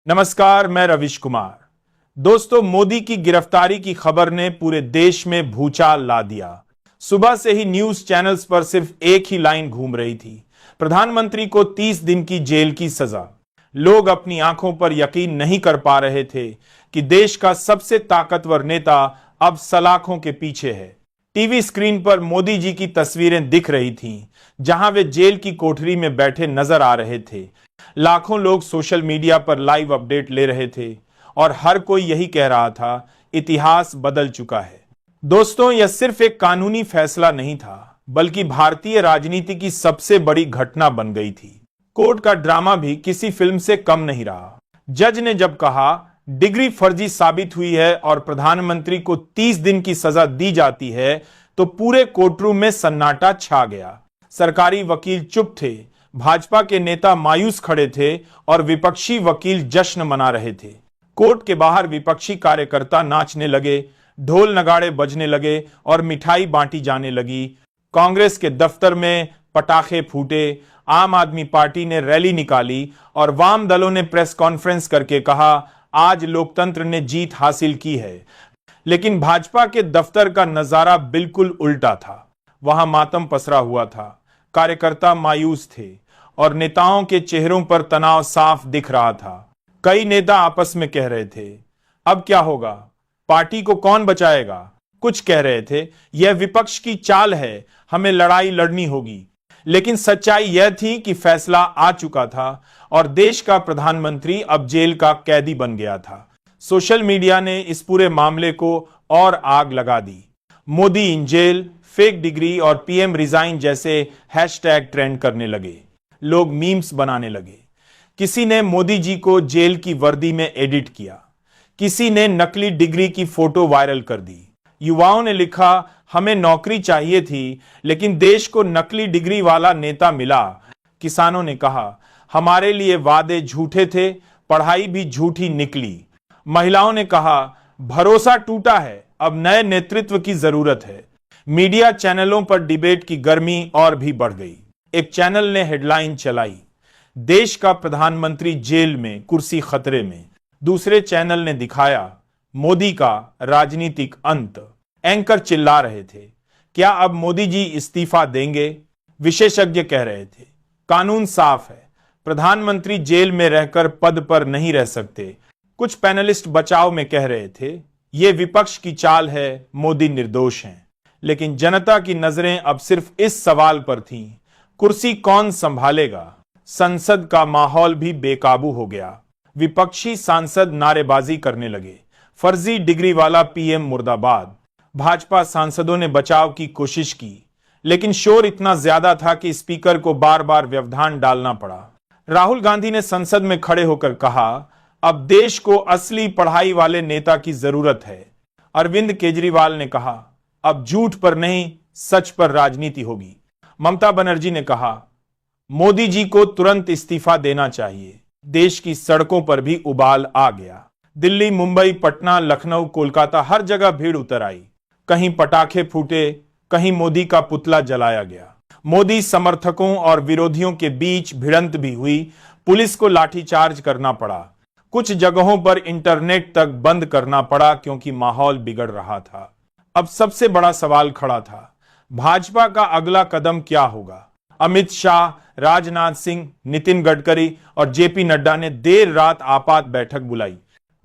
नमस्कार, मैं रविश कुमार। दोस्तों, मोदी की गिरफ्तारी की खबर ने पूरे देश में भूचाल ला दिया। सुबह से ही न्यूज चैनल्स पर सिर्फ एक ही लाइन घूम रही थी, प्रधानमंत्री को 30 दिन की जेल की सजा। लोग अपनी आंखों पर यकीन नहीं कर पा रहे थे कि देश का सबसे ताकतवर नेता अब सलाखों के पीछे है। टीवी स्क्रीन पर मोदी जी की तस्वीरें दिख रही थीं, जहां वे जेल की कोठरी में बैठे नजर आ रहे थे। लाखों लोग सोशल मीडिया पर लाइव अपडेट ले रहे थे और हर कोई यही कह रहा था, इतिहास बदल चुका है। दोस्तों, यह सिर्फ एक कानूनी फैसला नहीं था, बल्कि भारतीय राजनीति की सबसे बड़ी घटना बन गई थी। कोर्ट का ड्रामा भी किसी फिल्म से कम नहीं रहा। जज ने जब कहा डिग्री फर्जी साबित हुई है और प्रधानमंत्री को 30 दिन की सजा दी जाती है, तो पूरे कोर्टरूम में सन्नाटा छा गया। सरकारी वकील चुप थे, भाजपा के नेता मायूस खड़े थे और विपक्षी वकील जश्न मना रहे थे। कोर्ट के बाहर विपक्षी कार्यकर्ता नाचने लगे, ढोल नगाड़े बजने लगे और मिठाई बांटी जाने लगी। कांग्रेस के दफ्तर में पटाखे फूटे, आम आदमी पार्टी ने रैली निकाली और वाम दलों ने प्रेस कॉन्फ्रेंस करके कहा, आज लोकतंत्र ने जीत हासिल की है। लेकिन भाजपा के दफ्तर का नजारा बिल्कुल उल्टा था। वहां मातम पसरा हुआ था, कार्यकर्ता मायूस थे और नेताओं के चेहरों पर तनाव साफ दिख रहा था। कई नेता आपस में कह रहे थे, अब क्या होगा, पार्टी को कौन बचाएगा। कुछ कह रहे थे, यह विपक्ष की चाल है, हमें लड़ाई लड़नी होगी। लेकिन सच्चाई यह थी कि फैसला आ चुका था और देश का प्रधानमंत्री अब जेल का कैदी बन गया था। सोशल मीडिया ने इस पूरे मामले को और आग लगा दी। Modi in jail, fake degree और पीएम रिजाइन जैसे हैशटैग ट्रेंड करने लगे। लोग मीम्स बनाने लगे। किसी ने मोदी जी को जेल की वर्दी में एडिट किया, किसी ने नकली डिग्री की फोटो वायरल कर दी। युवाओं ने लिखा, हमें नौकरी चाहिए थी, लेकिन देश को नकली डिग्री वाला नेता मिला। किसानों ने कहा, हमारे लिए वादे झूठे थे, पढ़ाई भी झूठी निकली। महिलाओं ने कहा, भरोसा टूटा है, अब नए नेतृत्व की जरूरत है। मीडिया चैनलों पर डिबेट की गर्मी और भी बढ़ गई। एक चैनल ने हेडलाइन चलाई, देश का प्रधानमंत्री जेल में, कुर्सी खतरे में। दूसरे चैनल ने दिखाया, मोदी का राजनीतिक अंत। एंकर चिल्ला रहे थे, क्या अब मोदी जी इस्तीफा देंगे। विशेषज्ञ कह रहे थे, कानून साफ है, प्रधानमंत्री जेल में रहकर पद पर नहीं रह सकते। कुछ पैनलिस्ट बचाव में कह रहे थे, यह विपक्ष की चाल है, मोदी निर्दोष हैं। लेकिन जनता की नजरें अब सिर्फ इस सवाल पर थीं, कुर्सी कौन संभालेगा। संसद का माहौल भी बेकाबू हो गया। विपक्षी सांसद नारेबाजी करने लगे, फर्जी डिग्री वाला पीएम मुर्दाबाद। भाजपा सांसदों ने बचाव की कोशिश की, लेकिन शोर इतना ज्यादा था कि स्पीकर को बार बार व्यवधान डालना पड़ा। राहुल गांधी ने संसद में खड़े होकर कहा, अब देश को असली पढ़ाई वाले नेता की जरूरत है। अरविंद केजरीवाल ने कहा, अब झूठ पर नहीं, सच पर राजनीति होगी। ममता बनर्जी ने कहा, मोदी जी को तुरंत इस्तीफा देना चाहिए। देश की सड़कों पर भी उबाल आ गया। दिल्ली, मुंबई, पटना, लखनऊ, कोलकाता, हर जगह भीड़ उतर आई। कहीं पटाखे फूटे, कहीं मोदी का पुतला जलाया गया। मोदी समर्थकों और विरोधियों के बीच भिड़ंत भी हुई। पुलिस को लाठीचार्ज करना पड़ा। कुछ जगहों पर इंटरनेट तक बंद करना पड़ा क्योंकि माहौल बिगड़ रहा था। अब सबसे बड़ा सवाल खड़ा था, भाजपा का अगला कदम क्या होगा। अमित शाह, राजनाथ सिंह, नितिन गडकरी और जेपी नड्डा ने देर रात आपात बैठक बुलाई।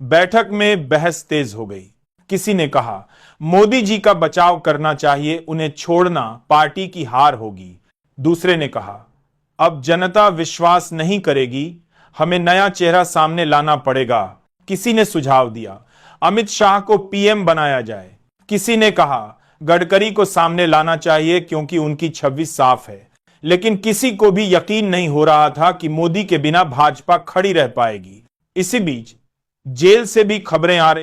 बैठक में बहस तेज हो गई। किसी ने कहा, मोदी जी का बचाव करना चाहिए, उन्हें छोड़ना पार्टी की हार होगी। दूसरे ने कहा, अब जनता विश्वास नहीं करेगी, हमें नया चेहरा सामने लाना पड़ेगा। किसी ने सुझाव दिया, अमित शाह को पीएम बनाया जाए। किसी ने कहा, गडकरी को सामने लाना चाहिए क्योंकि उनकी छवि साफ है। लेकिन किसी को भी यकीन नहीं हो रहा था कि मोदी के बिना भाजपा खड़ी रह पाएगी। इसी बीच जेल से भी खबरें आ रही